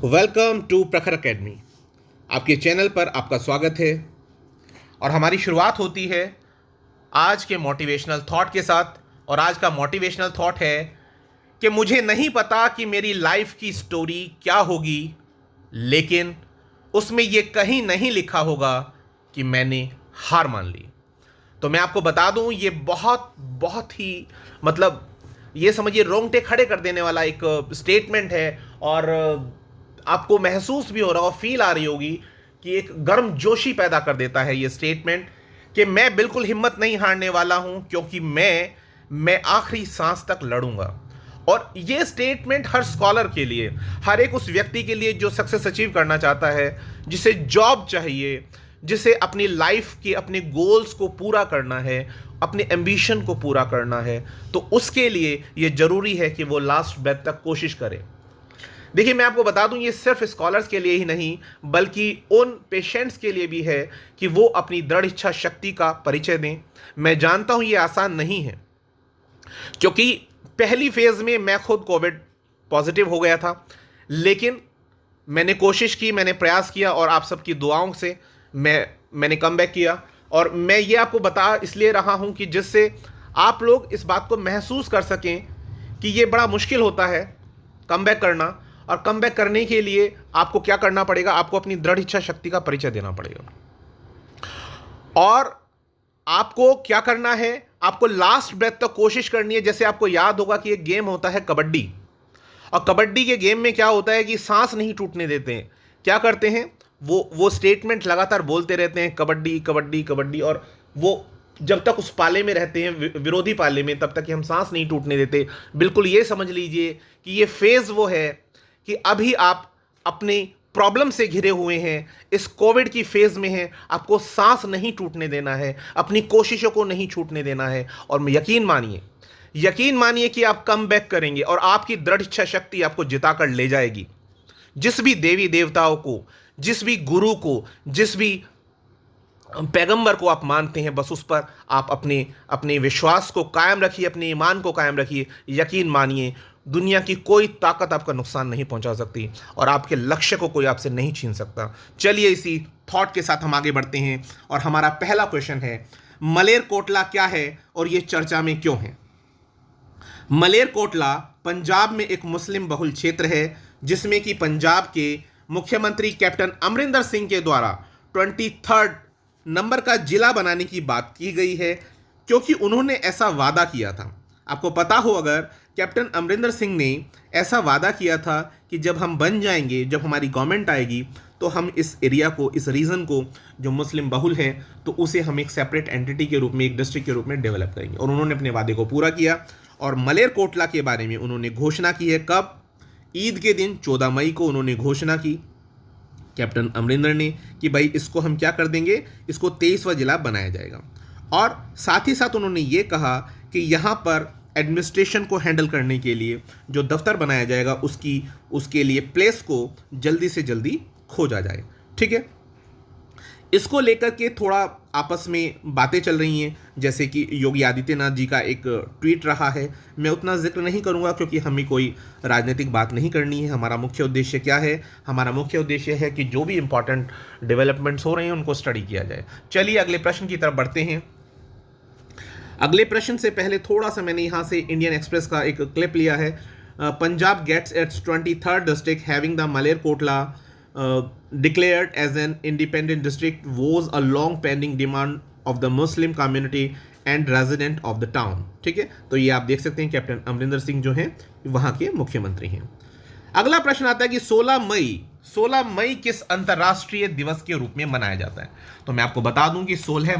Welcome to प्रखर academy. आपके channel पर आपका स्वागत है और हमारी शुरुआत होती है आज के मोटिवेशनल थॉट के साथ। और आज का मोटिवेशनल थॉट है कि मुझे नहीं पता कि मेरी लाइफ की स्टोरी क्या होगी, लेकिन उसमें यह कहीं नहीं लिखा होगा कि मैंने हार मान ली। तो मैं आपको बता दूं, ये बहुत बहुत ही ये समझिए रोंगटे खड़े कर देने वाला एक स्टेटमेंट है। और आपको महसूस भी हो रहा हो, फील आ रही होगी कि एक गर्म जोशी पैदा कर देता है ये स्टेटमेंट कि मैं बिल्कुल हिम्मत नहीं हारने वाला हूं, क्योंकि मैं आखिरी सांस तक लड़ूंगा। और ये स्टेटमेंट हर स्कॉलर के लिए, हर एक उस व्यक्ति के लिए जो सक्सेस अचीव करना चाहता है, जिसे जॉब चाहिए, जिसे अपनी लाइफ के अपने गोल्स को पूरा करना है, अपने एम्बिशन को पूरा करना है, तो उसके लिए यह जरूरी है कि वो लास्ट ब्रेथ तक कोशिश करे। देखिए, मैं आपको बता दूं, ये सिर्फ स्कॉलर्स के लिए ही नहीं बल्कि उन पेशेंट्स के लिए भी है कि वो अपनी दृढ़ इच्छा शक्ति का परिचय दें। मैं जानता हूं ये आसान नहीं है, क्योंकि पहली फेज में मैं खुद कोविड पॉजिटिव हो गया था, लेकिन मैंने कोशिश की, मैंने प्रयास किया और आप सबकी दुआओं से मैंने कम बैक किया। और मैं ये आपको बता इसलिए रहा हूं कि जिससे आप लोग इस बात को महसूस कर सकें कि ये बड़ा मुश्किल होता है कम बैक करना। और कम बैक करने के लिए आपको क्या करना पड़ेगा? आपको अपनी दृढ़ इच्छा शक्ति का परिचय देना पड़ेगा। और आपको क्या करना है? आपको लास्ट ब्रेथ तक कोशिश करनी है। जैसे आपको याद होगा कि एक गेम होता है कबड्डी, और कबड्डी के गेम में क्या होता है कि सांस नहीं टूटने देते हैं। क्या करते हैं? वो स्टेटमेंट लगातार बोलते रहते हैं, कबड्डी कबड्डी कबड्डी। और वो जब तक उस पाले में रहते हैं, विरोधी पाले में, तब तक कि हम सांस नहीं टूटने देते। बिल्कुल ये समझ लीजिए कि ये फेज वो है कि अभी आप अपनी प्रॉब्लम से घिरे हुए हैं, इस कोविड की फेज में हैं। आपको सांस नहीं टूटने देना है, अपनी कोशिशों को नहीं छूटने देना है। और यकीन मानिए कि आप कम बैक करेंगे और आपकी दृढ़ इच्छा शक्ति आपको जिताकर ले जाएगी। जिस भी देवी देवताओं को, जिस भी गुरु को, जिस भी पैगंबर को आप मानते हैं, बस उस पर आप अपने विश्वास को कायम रखिए, अपने ईमान को कायम रखिए। यकीन मानिए, दुनिया की कोई ताकत आपका नुकसान नहीं पहुंचा सकती और आपके लक्ष्य को कोई आपसे नहीं छीन सकता। चलिए, इसी थॉट के साथ हम आगे बढ़ते हैं और हमारा पहला क्वेश्चन है, मलेरकोटला क्या है और यह चर्चा में क्यों है? मलेरकोटला पंजाब में एक मुस्लिम बहुल क्षेत्र है, जिसमें कि पंजाब के मुख्यमंत्री कैप्टन अमरिंदर सिंह के द्वारा 23 नंबर का जिला बनाने की बात की गई है, क्योंकि उन्होंने ऐसा वादा किया था। आपको पता हो, अगर कैप्टन अमरिंदर सिंह ने ऐसा वादा किया था कि जब हम बन जाएंगे, जब हमारी गवर्नमेंट आएगी, तो हम इस एरिया को, इस रीजन को जो मुस्लिम बहुल है, तो उसे हम एक सेपरेट एंटिटी के रूप में, एक डिस्ट्रिक्ट के रूप में डेवलप करेंगे। और उन्होंने अपने वादे को पूरा किया। और मलेरकोटला के बारे में उन्होंने घोषणा की है। कब? ईद के दिन 14 मई को उन्होंने घोषणा की, कैप्टन अमरिंदर ने, कि भाई इसको हम क्या कर देंगे, इसको 23वां जिला बनाया जाएगा। और साथ ही साथ उन्होंने ये कहा कि यहाँ पर एडमिनिस्ट्रेशन को हैंडल करने के लिए जो दफ्तर बनाया जाएगा, उसके लिए प्लेस को जल्दी से जल्दी खोजा जाए। ठीक है, इसको लेकर के थोड़ा आपस में बातें चल रही हैं, जैसे कि योगी आदित्यनाथ जी का एक ट्वीट रहा है। मैं उतना जिक्र नहीं करूंगा, क्योंकि हमें कोई राजनीतिक बात नहीं करनी है। हमारा मुख्य उद्देश्य क्या है? हमारा मुख्य उद्देश्य है कि जो भी इंपॉर्टेंट डेवलपमेंट्स हो रहे हैं उनको स्टडी किया जाए। चलिए अगले प्रश्न की तरफ बढ़ते हैं। अगले प्रश्न से पहले थोड़ा सा मैंने यहाँ से इंडियन एक्सप्रेस का एक क्लिप लिया है। Punjab gets its 23rd district having the Malerkotla declared as an independent district was a long pending demand of the Muslim community and resident of the town। ठीक है, तो ये आप देख सकते हैं, कैप्टन अमरिंदर सिंह जो हैं वहाँ के मुख्यमंत्री हैं। अगला प्रश्न आता है कि 16 मई किस अंतर्राष्ट्रीय दिवस के रूप में मनाया जाता है? तो मैं आपको बता दूं कि 16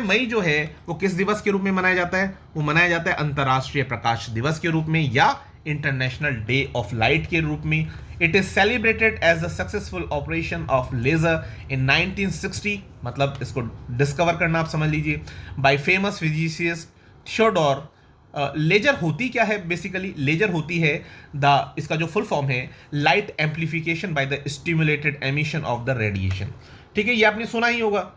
मई जो है वो किस दिवस के रूप में मनाया जाता है? वो मनाया जाता है अंतर्राष्ट्रीय प्रकाश दिवस के रूप में, या इंटरनेशनल डे ऑफ लाइट के रूप में। It is celebrated as the successful operation of laser in 1960, मतलब इसको डिस्कवर करना आप समझ लीजिए, by famous physicist Theodore. Laser होती क्या है? बेसिकली लेजर होती है इसका जो फुल फॉर्म है, light amplification by the stimulated emission of the radiation. ठीक है, ये आपने सुना ही होगा।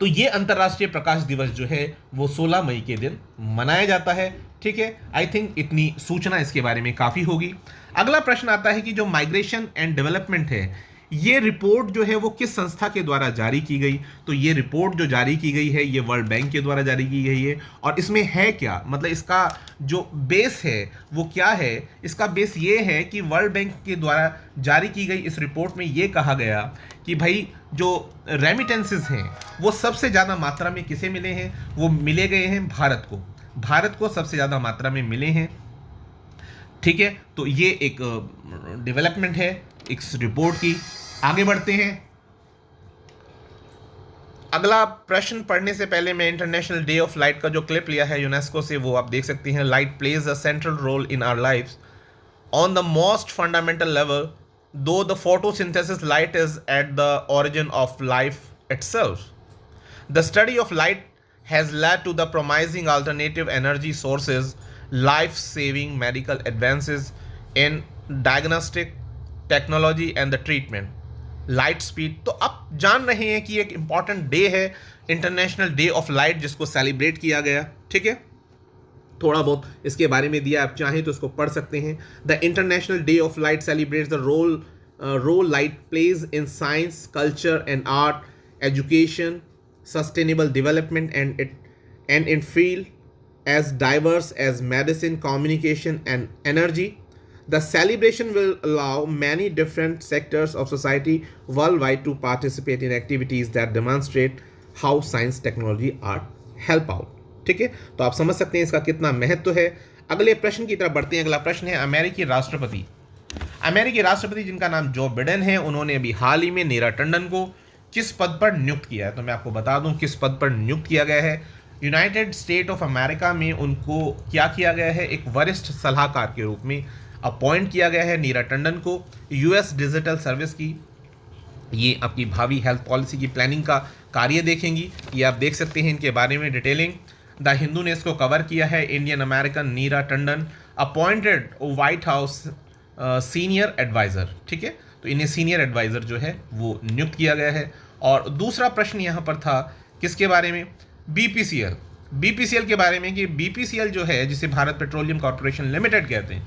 तो ये अंतर्राष्ट्रीय प्रकाश दिवस जो है वो 16 मई के दिन मनाया जाता है। ठीक है, आई थिंक इतनी सूचना इसके बारे में काफ़ी होगी। अगला प्रश्न आता है कि जो माइग्रेशन एंड डेवलपमेंट है, ये रिपोर्ट जो है वो किस संस्था के द्वारा जारी की गई? तो ये रिपोर्ट जो जारी की गई है ये वर्ल्ड बैंक के द्वारा जारी की गई है। और इसमें है क्या, मतलब इसका जो बेस है वो क्या है? इसका बेस ये है कि वर्ल्ड बैंक के द्वारा जारी की गई इस रिपोर्ट में ये कहा गया कि भाई जो रेमिटेंसेस हैं वो सबसे ज़्यादा मात्रा में किसे मिले हैं? वो मिले गए हैं भारत को। भारत को सबसे ज़्यादा मात्रा में मिले हैं। ठीक है, तो ये एक डेवलपमेंट है इस रिपोर्ट की। आगे बढ़ते हैं। अगला प्रश्न पढ़ने से पहले मैं इंटरनेशनल डे ऑफ लाइट का जो क्लिप लिया है यूनेस्को से वो आप देख सकते हैं। Light plays a central role in our lives on the most fundamental level, though the photosynthesis light is at the origin of life itself. The study of light has led to the promising alternative energy sources, life-saving medical advances in diagnostic technology and the treatment. Light speed, तो आप जान रहे हैं कि एक important day है international Day of light जिसको celebrate किया गया। ठीक है, थोड़ा बहुत इसके बारे में दिया, आप चाहें तो इसको पढ़ सकते हैं। The International Day of Light celebrates the role light plays in science, culture and art, education, sustainable development and in field as diverse as medicine, communication and energy. The celebration will allow many different sectors of society worldwide to participate in activities that demonstrate how science technology art help out. ठीक है, तो आप समझ सकते हैं इसका कितना महत्व है। अगले प्रश्न की तरफ बढ़ते हैं। अगला प्रश्न है अमेरिकी राष्ट्रपति जिनका नाम जो बिडेन है, उन्होंने अभी हाल ही में नीरा टंडन को किस पद पर नियुक्त किया है? तो मैं आपको बता दूं किस पद पर नियुक्त किया गया है। यूनाइटेड स्टेट ऑफ अमेरिका में उनको क्या किया गया है? एक वरिष्ठ सलाहकार के रूप में अपॉइंट किया गया है नीरा टंडन को। यूएस डिजिटल सर्विस की ये आपकी भावी हेल्थ पॉलिसी की प्लानिंग का कार्य देखेंगी। ये आप देख सकते हैं इनके बारे में डिटेलिंग। द हिंदू ने इसको कवर किया है। Indian American Neera Tandon appointed White House senior adviser. ठीक है, तो इन्हें सीनियर एडवाइज़र जो है वो नियुक्त किया गया है। और दूसरा प्रश्न यहाँ पर था किसके बारे में? बीपीसीएल के बारे में कि बीपीसीएल जो है जिसे भारत पेट्रोलियम कॉर्पोरेशन लिमिटेड कहते हैं,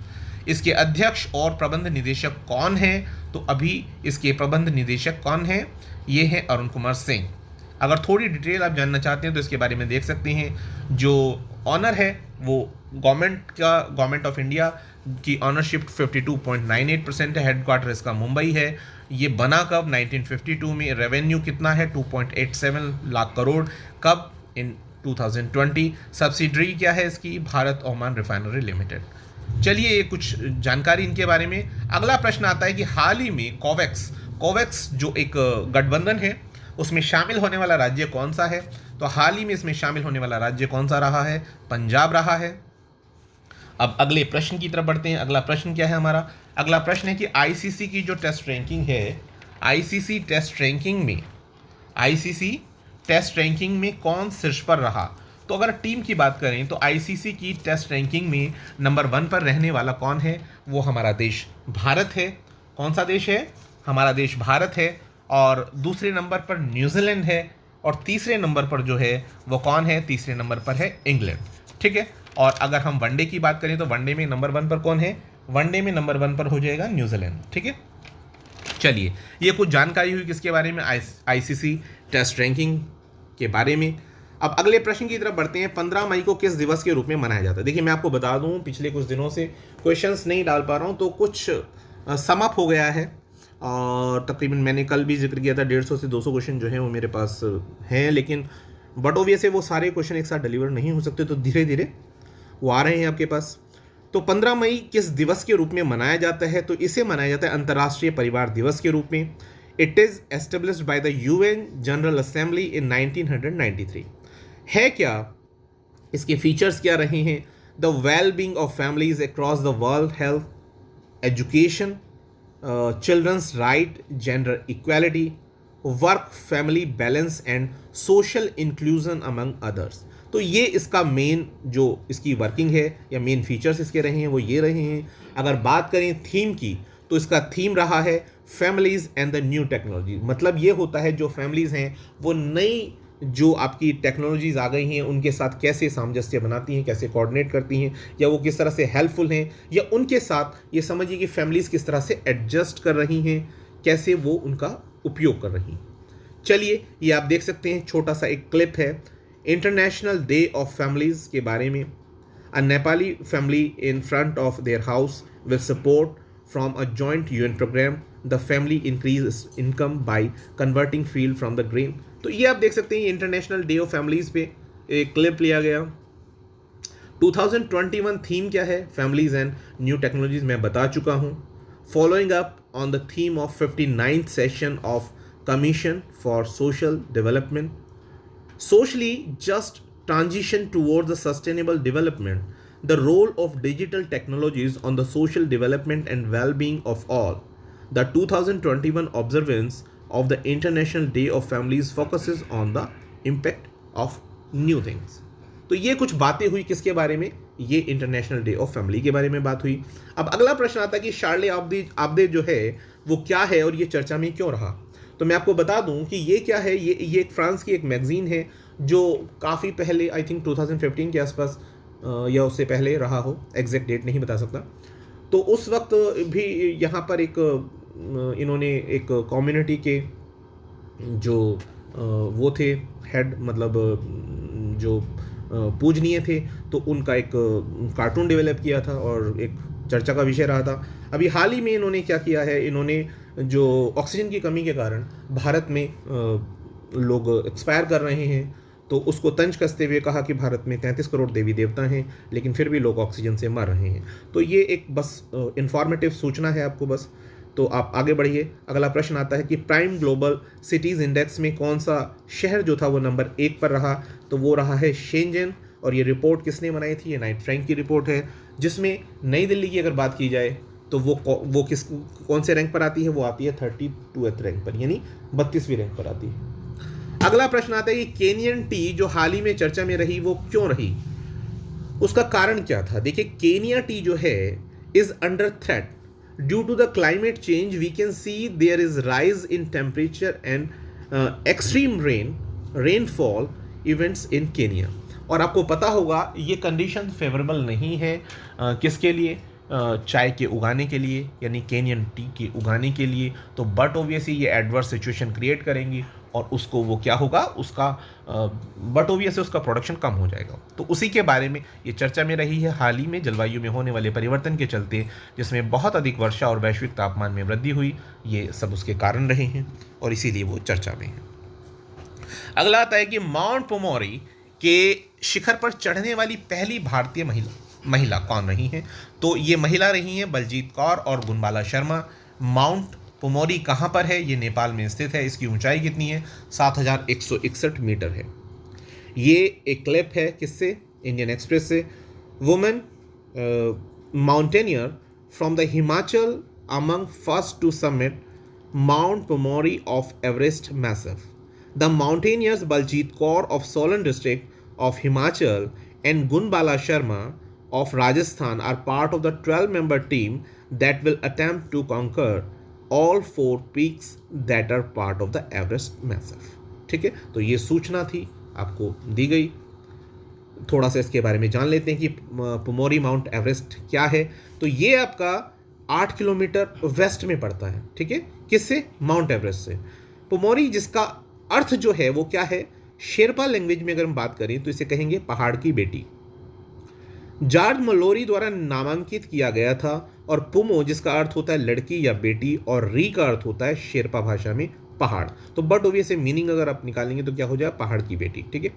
इसके अध्यक्ष और प्रबंध निदेशक कौन हैं? तो अभी इसके प्रबंध निदेशक कौन हैं? ये हैं अरुण कुमार सिंह। अगर थोड़ी डिटेल आप जानना चाहते हैं तो इसके बारे में देख सकते हैं। जो ऑनर है वो गवर्नमेंट ऑफ इंडिया की ऑनरशिप 52.98% है। हेडक्वार्टर इसका मुंबई है। ये बना कब? 1952 में। रेवेन्यू कितना है? 2.87 लाख करोड़। कब? इन 2020। सब्सिडरी क्या है इसकी? Bharat Oman refinery limited. चलिए ये कुछ जानकारी इनके बारे में। अगला प्रश्न आता है कि हाल ही में कोवैक्स जो एक गठबंधन है उसमें शामिल होने वाला राज्य कौन सा है? तो हाल ही में इसमें शामिल होने वाला राज्य कौन सा रहा है? पंजाब रहा है। अब अगले प्रश्न की तरफ बढ़ते हैं। अगला प्रश्न क्या है हमारा? अगला प्रश्न है कि आईसीसी की जो टेस्ट रैंकिंग है, आईसीसी टेस्ट रैंकिंग में कौन शीर्ष पर रहा? तो अगर टीम की बात करें तो आईसीसी की टेस्ट रैंकिंग में नंबर 1 पर रहने वाला कौन है? वो हमारा देश भारत है। कौन सा देश है? हमारा देश भारत है। और दूसरे नंबर पर न्यूजीलैंड है। और तीसरे नंबर पर जो है वो कौन है? तीसरे नंबर पर है इंग्लैंड। ठीक है, और अगर हम वनडे की बात करें तो वनडे में नंबर 1 पर कौन है? वनडे में नंबर 1 पर हो जाएगा न्यूजीलैंड। ठीक है, चलिए ये कुछ जानकारी हुई किसके बारे में? आईसीसी टेस्ट रैंकिंग के बारे में। अब अगले प्रश्न की तरफ बढ़ते हैं। 15 मई को किस दिवस के रूप में मनाया जाता है? देखिए मैं आपको बता दूं पिछले कुछ दिनों से क्वेश्चंस नहीं डाल पा रहा हूं तो कुछ समाप्त हो गया है। और तकरीबन मैंने कल भी जिक्र किया था 150 से 200 क्वेश्चन जो हैं वो मेरे पास हैं, लेकिन बट ऑब्वियस है वो सारे क्वेश्चन एक साथ डिलीवर नहीं हो सकते, तो धीरे धीरे वो आ रहे हैं आपके पास। तो 15 मई किस दिवस के रूप में मनाया जाता है? तो इसे मनाया जाता है अंतर्राष्ट्रीय परिवार दिवस के रूप में। It is established by the UN General Assembly in 1993। है क्या? इसके फीचर्स क्या रहे हैं? The well being of families across the world, health, education, children's right, gender equality, work family balance and social inclusion among others. तो ये इसका main जो इसकी वर्किंग है या मेन फीचर्स इसके रहे हैं वो ये रहे हैं। अगर बात करें थीम की तो इसका थीम रहा है families and the new technology. मतलब ये होता है जो फैमिलीज़ हैं वो नई जो आपकी टेक्नोलॉजीज़ आ गई हैं उनके साथ कैसे सामंजस्य बनाती हैं, कैसे कोऑर्डिनेट करती हैं, या वो किस तरह से हेल्पफुल हैं, या उनके साथ ये समझिए कि फैमिलीज़ किस तरह से एडजस्ट कर रही हैं, कैसे वो उनका उपयोग कर रही हैं। चलिए ये आप देख सकते हैं, छोटा सा एक क्लिप है इंटरनेशनल डे ऑफ फैमिलीज़ के बारे में। A Nepali family in front of their house with support from a joint UN program. The family increases income by converting field from the grain. तो ये आप देख सकते हैं इंटरनेशनल डे ऑफ फैमिलीज़ पे एक क्लिप लिया गया। 2021 थीम क्या है? फैमिलीज एंड न्यू टेक्नोलॉजीज मैं बता चुका हूँ। Following up on the theme of 59th session of commission for social development, socially just transition towards the sustainable development, the role of digital technologies on the social development and well-being of all. The 2021 observance of the International Day of Families focuses on the impact of new things. तो ये कुछ बातें हुई किसके बारे में? ये international Day of family के बारे में बात हुई। अब अगला प्रश्न आता है कि शार्ले आब्दे जो है वो क्या है और ये चर्चा में क्यों रहा? तो मैं आपको बता दूं कि ये क्या है, ये एक फ्रांस की एक मैगज़ीन है जो काफ़ी पहले, आई थिंक 2015 के आसपास या उससे पहले रहा हो, एग्जैक्ट डेट नहीं बता सकता। तो उस वक्त भी यहाँ पर एक इन्होंने एक कम्युनिटी के जो वो थे हेड, मतलब जो पूजनीय थे, तो उनका एक कार्टून डेवलप किया था और एक चर्चा का विषय रहा था। अभी हाल ही में इन्होंने क्या किया है, इन्होंने जो ऑक्सीजन की कमी के कारण भारत में लोग एक्सपायर कर रहे हैं, तो उसको तंज कसते हुए कहा कि भारत में 33 करोड़ देवी देवता हैं लेकिन फिर भी लोग ऑक्सीजन से मर रहे हैं। तो ये एक बस इंफॉर्मेटिव सूचना है आपको बस। तो आप आगे बढ़िए। अगला प्रश्न आता है कि प्राइम ग्लोबल सिटीज़ इंडेक्स में कौन सा शहर जो था वो नंबर 1 पर रहा? तो वो रहा है शेंजन। और ये रिपोर्ट किसने बनाई थी? ये नाइट फ्रैंक की रिपोर्ट है, जिसमें नई दिल्ली की अगर बात की जाए तो वो कौन से रैंक पर आती है? वो आती है 32वें रैंक पर, यानी 32वीं रैंक पर आती है। अगला प्रश्न आता है कि केनियन टी जो हाल ही में चर्चा में रही वो क्यों रही? उसका कारण क्या था? देखिए, केनिया टी जो है is under threat due to the climate change. We can see there is rise in temperature and extreme rainfall events in Kenya. और आपको पता होगा ये कंडीशन फेवरेबल नहीं है किसके लिए? चाय के उगाने के लिए, यानी केनियन टी के उगाने के लिए। तो बट ऑब्वियसली ये एडवर्स सिचुएशन क्रिएट करेंगी और उसको वो क्या होगा, उसका बट ऑब्वियसली उसका प्रोडक्शन कम हो जाएगा। तो उसी के बारे में ये चर्चा में रही है हाल ही में, जलवायु में होने वाले परिवर्तन के चलते, जिसमें बहुत अधिक वर्षा और वैश्विक तापमान में वृद्धि हुई, ये सब उसके कारण रहे हैं और इसीलिए वो चर्चा में है। अगला आता है कि माउंट पोमोरी के शिखर पर चढ़ने वाली पहली भारतीय महिला कौन रही हैं? तो ये महिला रही हैं बलजीत कौर और गुणबाला शर्मा। माउंट पोमोरी कहाँ पर है? ये नेपाल में स्थित है। इसकी ऊंचाई कितनी है? 7161 मीटर है। ये एक क्लिप है किससे? इंडियन एक्सप्रेस से। Women mountaineer from the Himachal among first to summit mount Pumori of Everest massif. The mountaineers Baljit Kaur of Solan district of Himachal and Gunbala Sharma of Rajasthan are part of the 12-member team that will attempt to conquer all 4 peaks that are part of the Everest Massif. ठीक है, तो ये सूचना थी आपको दी गई। थोड़ा सा इसके बारे में जान लेते हैं कि पोमोरी माउंट एवरेस्ट क्या है। तो ये आपका 8 किलोमीटर वेस्ट में पड़ता है। ठीक है, किससे? माउंट एवरेस्ट से। पोमोरी जिसका अर्थ जो है वो क्या है? शेरपा लैंग्वेज में अगर हम बात करें तो इसे कहेंगे पहाड़ की बेटी। जॉर्ज मलोरी द्वारा नामांकित किया गया था। और पुमो जिसका अर्थ होता है लड़की या बेटी, और री का अर्थ होता है शेरपा भाषा में पहाड़। तो बट ऑब्वियसली मीनिंग अगर आप निकालेंगे तो क्या हो जाए? पहाड़ की बेटी। ठीक है,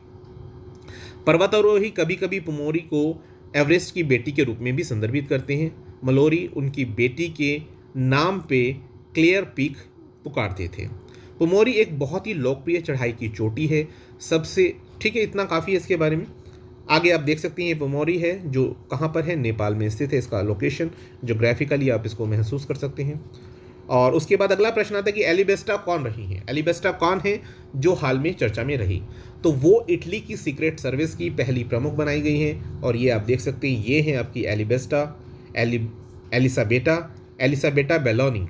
पर्वतारोही कभी कभी पुमोरी को एवरेस्ट की बेटी के रूप में भी संदर्भित करते हैं। मलोरी उनकी बेटी के नाम पे क्लियर पीक पुकारते थे। पोमोरी एक बहुत ही लोकप्रिय चढ़ाई की चोटी है सबसे। ठीक है, इतना काफ़ी है इसके बारे में। आगे आप देख सकते हैं ये पोमोरी है जो कहाँ पर है? नेपाल में स्थित है। इसका लोकेशन जोग्राफिकली आप इसको महसूस कर सकते हैं। और उसके बाद अगला प्रश्न आता है कि एलिबेस्टा कौन रही है? एलिबेस्टा कौन है जो हाल में चर्चा में रही? तो वो इटली की सीक्रेट सर्विस की पहली प्रमुख बनाई गई हैं। और ये आप देख सकते हैं, ये है आपकी Elisabetta Elisabetta Belloni.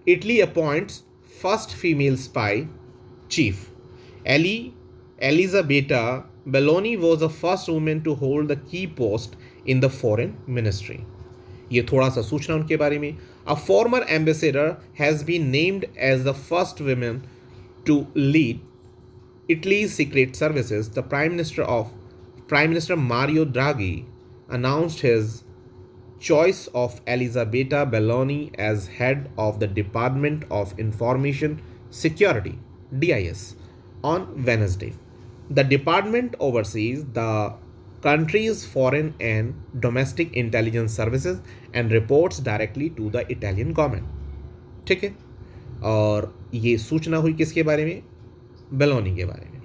Italy appoints first female spy chief. Elisabetta Belloni was the first woman to hold the key post in the foreign ministry. ये थोड़ा सा सूचना उनके बारे में. A former ambassador has been named as the first woman to lead Italy's secret services. The Prime Minister Mario Draghi announced his choice of Elisabetta Belloni as head of the Department of Information Security (DIS) on Wednesday. The department oversees the country's foreign and domestic intelligence services and reports directly to the Italian government. ठीक है. और ये सूचना हुई किसके बारे में? बेलोनी के बारे में.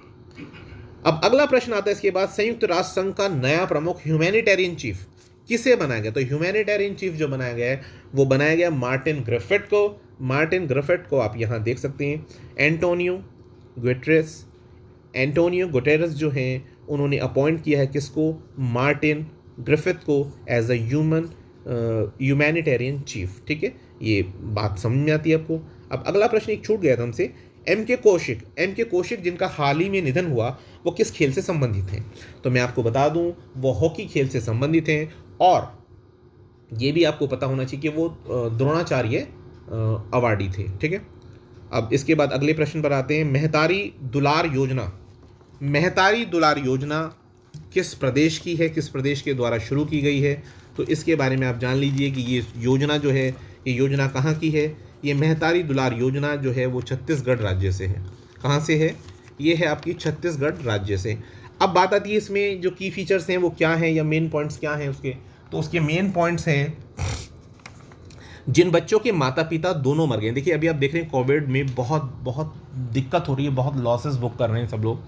अब अगला प्रश्न आता है इसके बाद, संयुक्त राष्ट्र संघ का नया प्रमुख ह्यूमैनिटेरियन चीफ किसे बनाया गया? तो ह्यूमैनिटेरियन चीफ जो बनाया गया है वो बनाया गया मार्टिन ग्रिफिथ को. मार्टिन ग्रिफिथ को आप यहाँ देख सकते हैं. एंटोनियो गुटेरेस जो हैं उन्होंने अपॉइंट किया है किसको? मार्टिन ग्रिफिथ को एज अ ह्यूमैनिटेरियन चीफ. ठीक है, ये बात समझ में आती है आपको. अब अगला प्रश्न एक छूट गया था हमसे. एम के कौशिक जिनका हाल ही में निधन हुआ वो किस खेल से संबंधित हैं? तो मैं आपको बता दूं वो हॉकी खेल से संबंधित हैं. और ये भी आपको पता होना चाहिए कि वो द्रोणाचार्य अवार्डी थे. ठीक है. अब इसके बाद अगले प्रश्न पर आते हैं. मेहतारी दुलार योजना किस प्रदेश की है, किस प्रदेश के द्वारा शुरू की गई है? तो इसके बारे में आप जान लीजिए कि ये योजना जो है ये योजना कहाँ की है. ये मेहतारी दुलार योजना जो है वो छत्तीसगढ़ राज्य से है. कहाँ से है? ये है आपकी छत्तीसगढ़ राज्य से. अब बात आती है इसमें जो की फीचर्स हैं वो क्या हैं या मेन पॉइंट्स क्या हैं उसके. तो उसके मेन पॉइंट्स हैं जिन बच्चों के माता पिता दोनों मर गए. देखिए अभी आप देख रहे हैं कोविड में बहुत दिक्कत हो रही है, बहुत लॉसेस बुक कर रहे हैं सब लोग.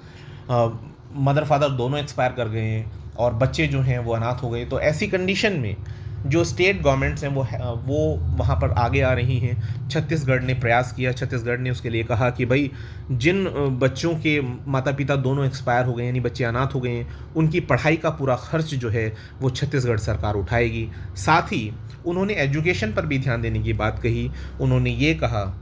मदर फादर दोनों एक्सपायर कर गए हैं और बच्चे जो हैं वो अनाथ हो गए. तो ऐसी कंडीशन में जो स्टेट गवर्नमेंट्स हैं वो वहाँ पर आगे आ रही हैं. छत्तीसगढ़ ने प्रयास किया. छत्तीसगढ़ ने उसके लिए कहा कि भाई जिन बच्चों के माता पिता दोनों एक्सपायर हो गए यानी बच्चे अनाथ हो गए हैं उनकी पढ़ाई का पूरा खर्च जो है वो छत्तीसगढ़ सरकार उठाएगी. साथ ही उन्होंने एजुकेशन पर भी ध्यान देने की बात कही. उन्होंने ये कहा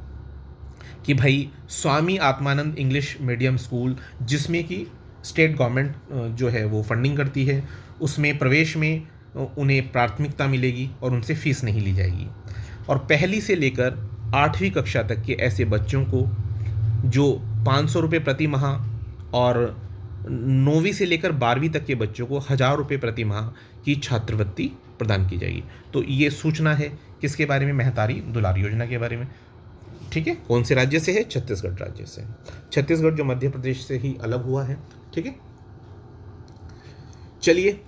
कि भाई Swami Atmanand English medium school जिसमें कि स्टेट गवर्नमेंट जो है वो फंडिंग करती है उसमें प्रवेश में उन्हें प्राथमिकता मिलेगी और उनसे फ़ीस नहीं ली जाएगी. और पहली से लेकर 8वीं कक्षा तक के ऐसे बच्चों को जो 500 रुपये प्रति माह और 9वीं से लेकर 12वीं तक के बच्चों को 1000 रुपये प्रति माह की छात्रवृत्ति प्रदान की जाएगी. तो ये सूचना है किसके बारे में? मेहतारी दुलार योजना के बारे में. ठीक है. कौन से राज्य से है? छत्तीसगढ़ राज्य से. छत्तीसगढ़ जो मध्य प्रदेश से ही अलग हुआ है. ठीक है. चलिए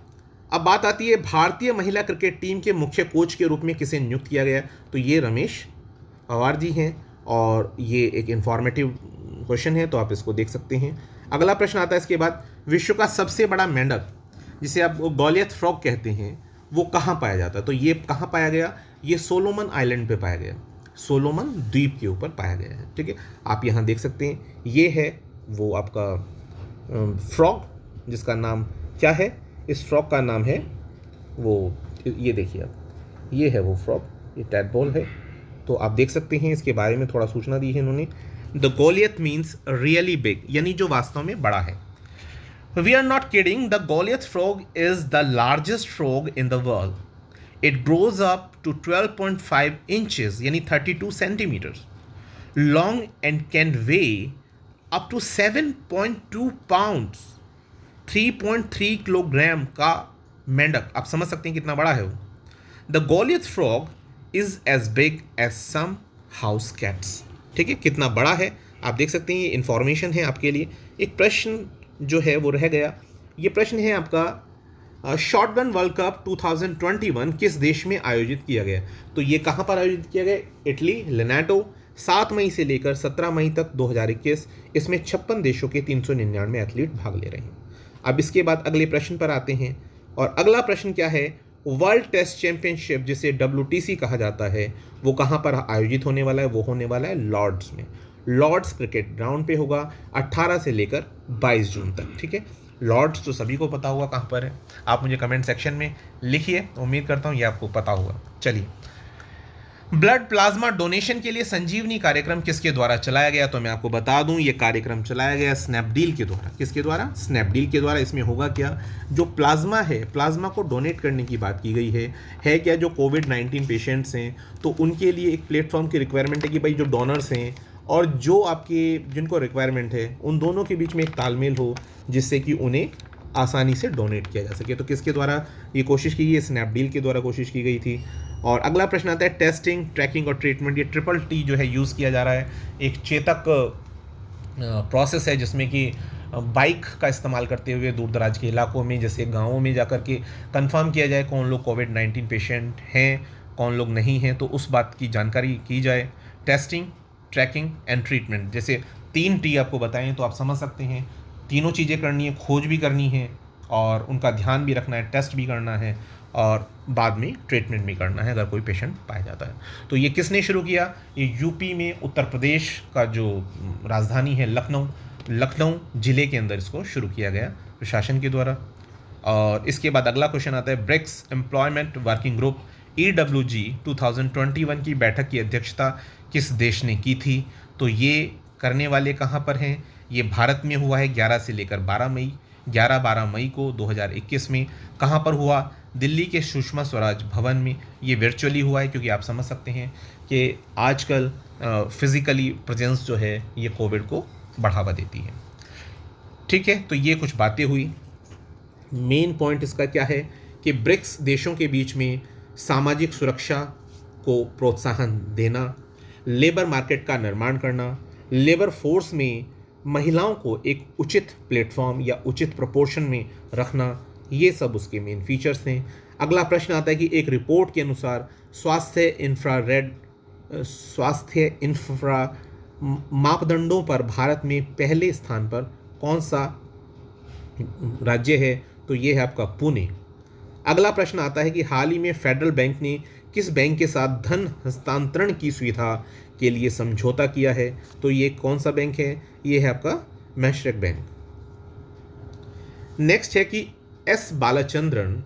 अब बात आती है भारतीय महिला क्रिकेट टीम के मुख्य कोच के रूप में किसे नियुक्त किया गया? तो ये रमेश पवार जी हैं और ये एक इंफॉर्मेटिव क्वेश्चन है तो आप इसको देख सकते हैं. अगला प्रश्न आता है इसके बाद, विश्व का सबसे बड़ा मेंढक जिसे आप गोलियत फ्रॉग कहते हैं वो कहाँ पाया जाता है? तो ये कहाँ पाया गया? ये सोलोमन आइलैंड पे पाया गया. सोलोमन द्वीप के ऊपर पाया गया है. ठीक है. आप यहाँ देख सकते हैं ये है वो आपका फ्रॉग जिसका नाम क्या है? इस फ्रॉग का नाम है वो, ये देखिए आप, ये है वो फ्रॉग, ये टैडपोल है. तो आप देख सकते हैं इसके बारे में थोड़ा सूचना दी है इन्होंने. The Goliath means really big यानी जो वास्तव में बड़ा है. We are not kidding, the Goliath frog is the largest frog in the world. It grows up to 12.5 inches यानी 32 centimetres long and can weigh up to 7.2 pounds 3.3 kilogram का मेंढक. आप समझ सकते हैं कितना बड़ा है वो. The Goliath frog is as big as some house cats. ठीक है. कितना बड़ा है आप देख सकते हैं. ये इन्फॉर्मेशन है आपके लिए. एक प्रश्न जो है वो रह गया. ये प्रश्न है आपका, शॉटगन वर्ल्ड कप 2021 किस देश में आयोजित किया गया? तो ये कहाँ पर आयोजित किया गया? इटली, लेनाटो. 7 मई से लेकर 17 मई तक 2021. इसमें 56 देशों के 399 एथलीट भाग ले रहे हैं. अब इसके बाद अगले प्रश्न पर आते हैं और अगला प्रश्न क्या है? वर्ल्ड टेस्ट चैंपियनशिप जिसे WTC कहा जाता है वो कहाँ पर आयोजित होने वाला है? वो होने वाला है लॉर्ड्स में. लॉर्ड्स क्रिकेट ग्राउंड पे होगा 18 से लेकर 22 जून तक. ठीक है. लॉर्ड्स तो सभी को पता होगा कहाँ पर है. आप मुझे कमेंट सेक्शन में लिखिए, उम्मीद करता हूँ ये आपको पता होगा. चलिए ब्लड प्लाज्मा डोनेशन के लिए संजीवनी कार्यक्रम किसके द्वारा चलाया गया? तो मैं आपको बता दूं, ये कार्यक्रम चलाया गया स्नैपडील के द्वारा। किसके द्वारा? स्नैपडील के द्वारा। इसमें होगा क्या, जो प्लाज्मा है, प्लाज्मा को डोनेट करने की बात की गई है क्या, जो कोविड-19 पेशेंट्स हैं तो उनके लिए एक प्लेटफॉर्म की रिक्वायरमेंट है कि भाई जो डोनर्स हैं और जो आपके जिनको रिक्वायरमेंट है उन दोनों के बीच में एक तालमेल हो, जिससे कि उन्हें आसानी से डोनेट किया जा सके। तो किसके द्वारा ये कोशिश की गई? स्नैपडील के द्वारा कोशिश की गई थी। और अगला प्रश्न आता है टेस्टिंग, ट्रैकिंग और ट्रीटमेंट। ये ट्रिपल टी जो है यूज़ किया जा रहा है। एक चेतक प्रोसेस है जिसमें कि बाइक का इस्तेमाल करते हुए दूर दराज के इलाकों में, जैसे गाँवों में जाकर के कंफर्म किया जाए कौन लोग कोविड-19 पेशेंट हैं, कौन लोग नहीं हैं, तो उस बात की जानकारी की जाए। टेस्टिंग, ट्रैकिंग एंड ट्रीटमेंट, जैसे 3 टी आपको बताएं तो आप समझ सकते हैं। तीनों चीज़ें करनी है, खोज भी करनी है और उनका ध्यान भी रखना है, टेस्ट भी करना है और बाद में ट्रीटमेंट भी करना है अगर कोई पेशेंट पाया जाता है। तो ये किसने शुरू किया? ये यूपी में, उत्तर प्रदेश का जो राजधानी है लखनऊ ज़िले के अंदर इसको शुरू किया गया प्रशासन के द्वारा। और इसके बाद अगला क्वेश्चन आता है BRICS employment working group EWG 2021 की बैठक की अध्यक्षता किस देश ने की थी? तो ये करने वाले कहाँ पर हैं? ये भारत में हुआ है 11 से लेकर 12 मई को 2021 में। कहाँ पर हुआ? दिल्ली के सुषमा स्वराज भवन में। ये वर्चुअली हुआ है क्योंकि आप समझ सकते हैं कि आजकल फिज़िकली प्रेजेंस जो है ये कोविड को बढ़ावा देती है। ठीक है, तो ये कुछ बातें हुई। मेन पॉइंट इसका क्या है कि ब्रिक्स देशों के बीच में सामाजिक सुरक्षा को प्रोत्साहन देना, लेबर मार्केट का निर्माण करना, लेबर फोर्स में महिलाओं को एक उचित प्लेटफॉर्म या उचित प्रोपोर्शन में रखना, ये सब उसके मेन फीचर्स हैं। अगला प्रश्न आता है कि एक रिपोर्ट के अनुसार स्वास्थ्य इंफ्रा मापदंडों पर भारत में पहले स्थान पर कौन सा राज्य है? तो ये है आपका पुणे। अगला प्रश्न आता है कि हाल ही में फेडरल बैंक ने किस बैंक के साथ धन हस्तांतरण की सुविधा के लिए समझौता किया है? तो ये कौन सा बैंक है? ये है आपका मैश्रक बैंक। नेक्स्ट है कि एस बालाचंद्रन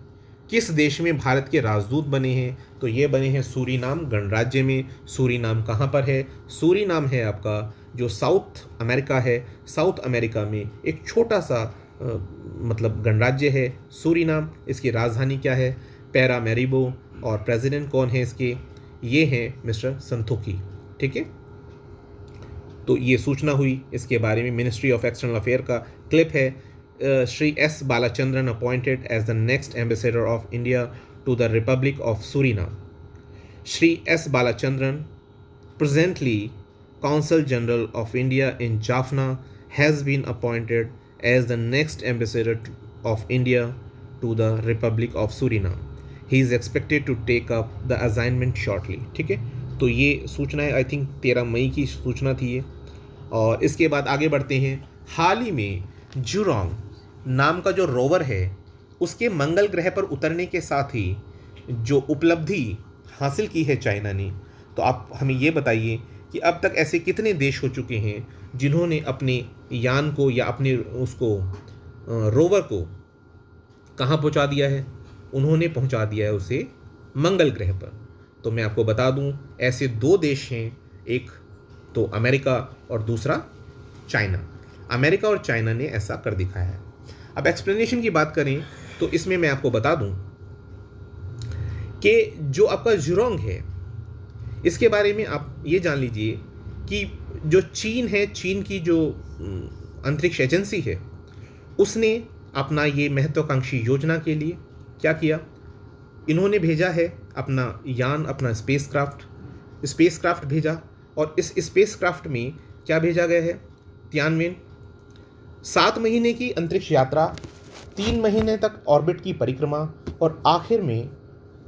किस देश में भारत के राजदूत बने हैं? तो ये बने हैं सूरीनाम गणराज्य में। सूरीनाम कहाँ पर है? सूरीनाम है आपका जो साउथ अमेरिका है, साउथ अमेरिका में एक छोटा सा मतलब गणराज्य है सूरीनाम। इसकी राजधानी क्या है? पैरामेरिबो। और प्रेसिडेंट कौन है इसके? ये हैं मिस्टर संतोखी। ठीक है, तो ये सूचना हुई इसके बारे में। मिनिस्ट्री ऑफ एक्सटर्नल अफेयर का क्लिप है। Shri S Balachandran appointed as the next ambassador of India to the Republic of Suriname. Shri S Balachandran presently Consul General of India in Jaffna has been appointed as the next ambassador of India to the Republic of Suriname. He is expected to take up the assignment shortly. ठीक है, तो ये सूचना है, I think 13 मई की सूचना थी ये। और इसके बाद आगे बढ़ते हैं। हाल ही में जुरोंग नाम का जो रोवर है उसके मंगल ग्रह पर उतरने के साथ ही जो उपलब्धि हासिल की है चाइना ने, तो आप हमें ये बताइए कि अब तक ऐसे कितने देश हो चुके हैं जिन्होंने अपने यान को या अपने उसको रोवर को कहाँ पहुँचा दिया है? उन्होंने पहुँचा दिया है उसे मंगल ग्रह पर। तो मैं आपको बता दूं, ऐसे 2 देश हैं, एक तो अमेरिका और दूसरा चाइना। अमेरिका और चाइना ने ऐसा कर दिखाया है। अब एक्सप्लेनेशन की बात करें तो इसमें मैं आपको बता दूं कि जो आपका जुरोंग है इसके बारे में आप ये जान लीजिए कि जो चीन है, चीन की जो अंतरिक्ष एजेंसी है, उसने अपना ये महत्वाकांक्षी योजना के लिए क्या किया, इन्होंने भेजा है अपना यान, अपना स्पेसक्राफ्ट भेजा। और इस स्पेसक्राफ्ट में क्या भेजा गया है? तियानवेन। 7 महीने की अंतरिक्ष यात्रा, 3 महीने तक ऑर्बिट की परिक्रमा और आखिर में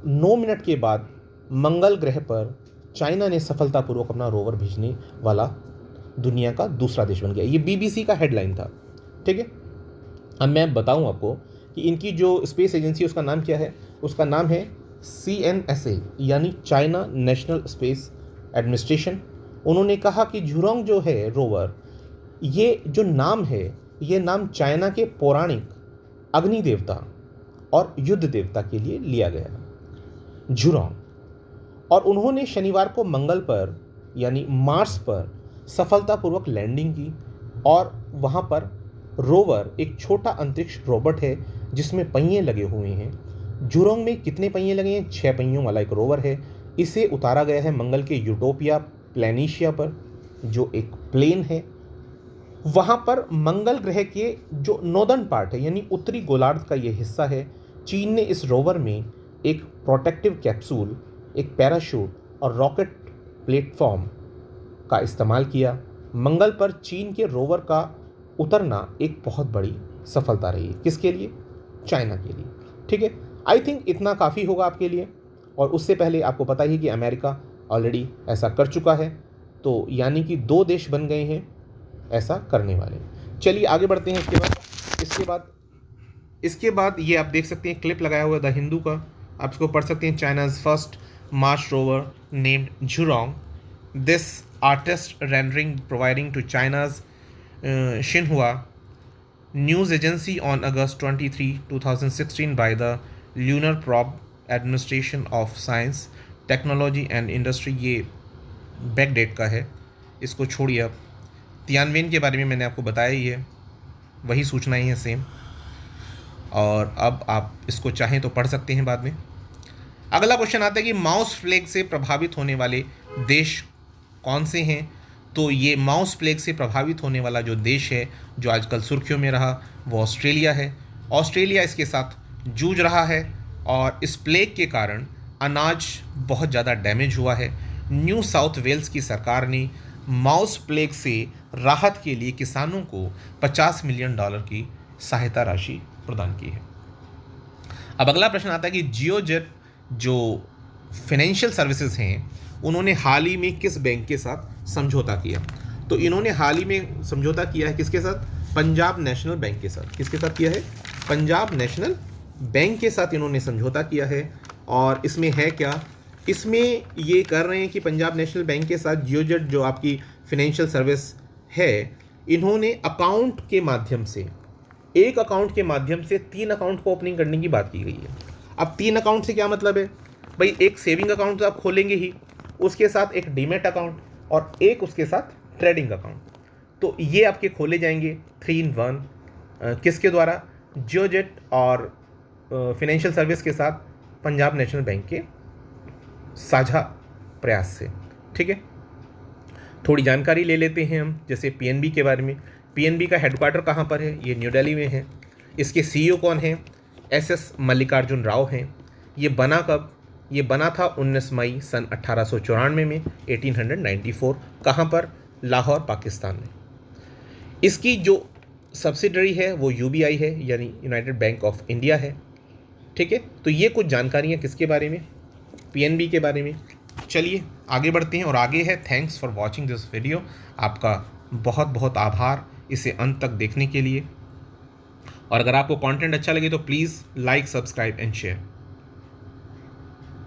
9 मिनट के बाद मंगल ग्रह पर चाइना ने सफलतापूर्वक अपना रोवर भेजने वाला दुनिया का दूसरा देश बन गया। ये BBC का हेडलाइन था। ठीक है, अब मैं बताऊं आपको कि इनकी जो स्पेस एजेंसी उसका नाम क्या है। उसका नाम है CNSA यानी चाइना नेशनल स्पेस एडमिनिस्ट्रेशन। उन्होंने कहा कि जुरोंग जो है रोवर, ये जो नाम है ये नाम चाइना के पौराणिक अग्नि देवता और युद्ध देवता के लिए लिया गया जुरोंग। और उन्होंने शनिवार को मंगल पर यानी मार्स पर सफलतापूर्वक लैंडिंग की। और वहाँ पर रोवर एक छोटा अंतरिक्ष रोबोट है जिसमें पहिए लगे हुए हैं। जुरोंग में कितने पहिए लगे हैं? 6 पहियों वाला एक रोवर है। इसे उतारा गया है मंगल के यूटोपिया प्लेनिशिया पर, जो एक प्लेन है। वहाँ पर मंगल ग्रह के जो नॉर्दर्न पार्ट है यानी उत्तरी गोलार्ध का ये हिस्सा है, चीन ने इस रोवर में एक प्रोटेक्टिव कैप्सूल, एक पैराशूट और रॉकेट प्लेटफॉर्म का इस्तेमाल किया। मंगल पर चीन के रोवर का उतरना एक बहुत बड़ी सफलता रही है। किसके लिए? चाइना के लिए। ठीक है, आई थिंक इतना काफ़ी होगा आपके लिए। और उससे पहले आपको पता ही कि अमेरिका ऑलरेडी ऐसा कर चुका है, तो यानी कि 2 देश बन गए हैं ऐसा करने वाले। चलिए आगे बढ़ते हैं। इसके बाद ये आप देख सकते हैं क्लिप लगाया हुआ द हिंदू का, आप इसको पढ़ सकते हैं। China's first Mars rover named Zhurong, this artist rendering providing to China's Xinhua news agency on August 23, 2016 by the lunar probe administration of science technology and industry. ये बैक डेट का है, इसको छोड़िए। अब तियानवेन के बारे में मैंने आपको बताया ही है, वही सूचना ही है सेम। और अब आप इसको चाहें तो पढ़ सकते हैं बाद में। अगला क्वेश्चन आता है कि माउस प्लेग से प्रभावित होने वाले देश कौन से हैं? तो ये माउस प्लेग से प्रभावित होने वाला जो देश है जो आजकल सुर्खियों में रहा वो ऑस्ट्रेलिया है। ऑस्ट्रेलिया इसके साथ जूझ रहा है और इस प्लेग के कारण अनाज बहुत ज़्यादा डैमेज हुआ है। न्यू साउथ वेल्स की सरकार ने माउस प्लेग से राहत के लिए किसानों को $50 मिलियन की सहायता राशि प्रदान की है। अब अगला प्रश्न आता है कि जियोजेट जो फाइनेंशियल सर्विसेज हैं उन्होंने हाल ही में किस बैंक के साथ समझौता किया? तो इन्होंने हाल ही में समझौता किया है किसके साथ? पंजाब नेशनल बैंक के साथ। किसके साथ किया है? पंजाब नेशनल बैंक के साथ इन्होंने समझौता किया है। और इसमें है क्या? इसमें ये कर रहे हैं कि पंजाब नेशनल बैंक के साथ जियोजेट जो आपकी फाइनेंशियल सर्विस है, इन्होंने अकाउंट के माध्यम से, एक अकाउंट के माध्यम से 3 अकाउंट को ओपनिंग करने की बात की गई है। अब 3 अकाउंट से क्या मतलब है भाई? एक सेविंग अकाउंट तो आप खोलेंगे ही, उसके साथ एक डीमैट अकाउंट और एक उसके साथ ट्रेडिंग अकाउंट। तो ये आपके खोले जाएंगे 3 in 1 किसके द्वारा? जियोजेट और फाइनेंशियल सर्विस के साथ पंजाब नेशनल बैंक के साझा प्रयास से। ठीक है, थोड़ी जानकारी ले लेते हैं हम, जैसे पीएनबी के बारे में। पीएनबी का हेडक्वार्टर कहाँ पर है? ये न्यू दिल्ली में है। इसके सीईओ कौन हैं? एसएस मल्लिकार्जुन राव हैं। ये बना कब? ये बना था 19 मई सन 1894 में, 1894। कहाँ पर? लाहौर, पाकिस्तान में। इसकी जो सब्सिडरी है वो यूबीआई है, यानी यूनाइटेड बैंक ऑफ इंडिया है। ठीक है, तो ये कुछ जानकारियाँ किसके बारे में? पीएनबी के बारे में। चलिए आगे बढ़ते हैं। और आगे है thanks for watching this video. आपका बहुत बहुत आभार इसे अंत तक देखने के लिए। और अगर आपको कंटेंट अच्छा लगे तो please like, subscribe and share.